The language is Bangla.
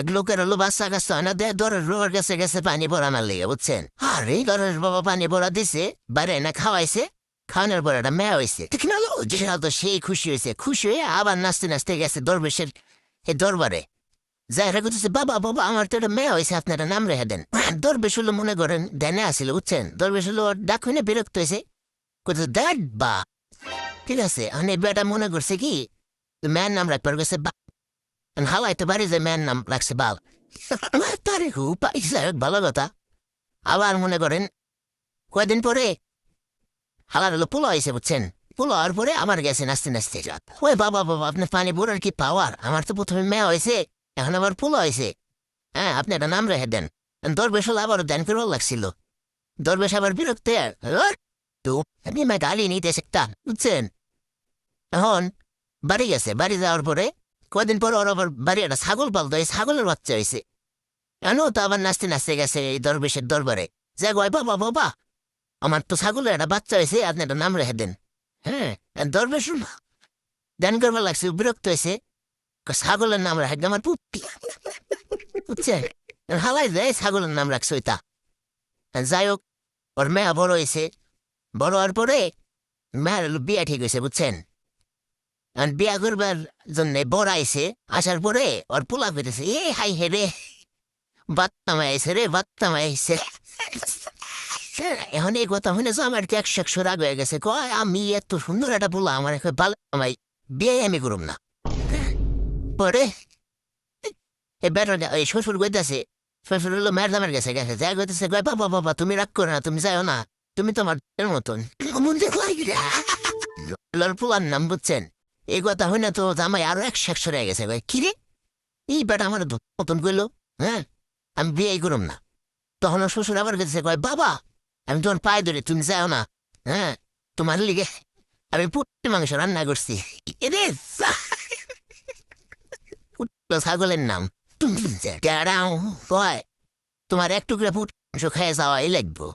এক লোকের হলো বাচ্চা কাচ্চা হয় না দেয় দরের বাবার কাছে গেছে পানি ভরা আমার লেগে বুঝছেন আরে দরের বাবা পানি ভরা দিছে বাইরে না খাওয়াইছে খাওয়ানোর পর একটা মেয়া হয়েছে ঠিক না যেটা তো সেই খুশি হয়ে আবার নাচতে নাচতে গেছে দরবেশের এই দরবারে যাই রেখেছে বাবা বাবা আমার তো একটা মেয়া হয়েছে আপনারা নাম রেখে দেন দরবেশ হলো মনে করেন দেনে আসিল বুঝছেন দরবেশ হলো ডাক হইনে বিরক্ত হয়েছে কোথাও দেখ বা ঠিক আছে আমি বেটা মনে করছে কি মেয়ের নাম রাখবার গেছে বা হালাইতে পারি যে মেয়ের নাম রাখছে বাল তারে ভালো কথা আবার মনে করেন কয়দিন পরে হালার হলো পোলা হয়েছে বুঝছেন পোলা হওয়ার পরে আমার গেছে নাচতে নাচতে ওই বাবা বাবা আপনার পানি বোরার কি পাওয়ার আমার তো প্রথমে মেয়ে হয়েছে এখন আবার পোলা হয়েছে হ্যাঁ আপনি একটা নাম রেখে দেন দরবেশ হলো আবার ধ্যান করে লাগছিল দরবেশ আবার বিরক্ত তো আপনি মা গালি নিতে একটা বুঝছেন এখন বাড়ি গেছে বাড়ি যাওয়ার পরে কদিন পর ওর আবার বাড়ি একটা ছাগল পালতো এই ছাগলের বাচ্চা হয়েছে এনো তো আবার নাচতে নাচতে গেছে এই দরবেশের দরবারে যা গয় বাবা বাবা আমার তো ছাগলের একটা বাচ্চা হয়েছে আপনি একটা নাম রেখে দেন হ্যাঁ দরবেশ ধ্যান করবার লাগছে বিরক্ত হয়েছে ছাগলের নাম রাখে আমার পুপি বুঝছেন হালাই যায় ছাগলের নাম রাখছে ওইটা যাই হোক ওর মেয়া বড় হয়েছে বড় হওয়ার পরে মেয়ের বিয়া ঠিক হয়েছে বুঝছেন বিয়া করবার জন্য বড় আইসে আসার পরে ওর পোলা ফেটেছে এ হাই হে রে বাত্তামা আইসে রে বাত্তামা আইসে এখন এই কথা হইলে আমার কি 100 রাগ হয়ে গেছে কয় আমি এত সুন্দর একটা পোলা আমার ভালো আমায় বিয়ে আমি করুম না পরে এই বেটাটা ওই শ্বশুর গইতেছে শ্বশুর হলো মেয়ের দামের গেছে গেছে যাই গইতেছে কয় বাবা বাবা তুমি রাগ করো না তুমি যাও না তুমি তোমার মতন পোলার নাম বুঝছেন এই কথা হয় না তো জামাই আরো 100 রয়ে গেছে কিরে এই বেটা আমার মতন কইলো হ্যাঁ আমি বিয়ে করুম না তখন শ্বশুর আবার গেছে কয় বাবা আমি তোমার পায়ে ধরে তুমি যাও না হ্যাঁ তোমার লিগে আমি পুট্টি মাংস রান্না করছি ছাগলের নাম কয় তোমার এক টুকরা পুট মাংস খেয়ে যাওয়াই লাগবো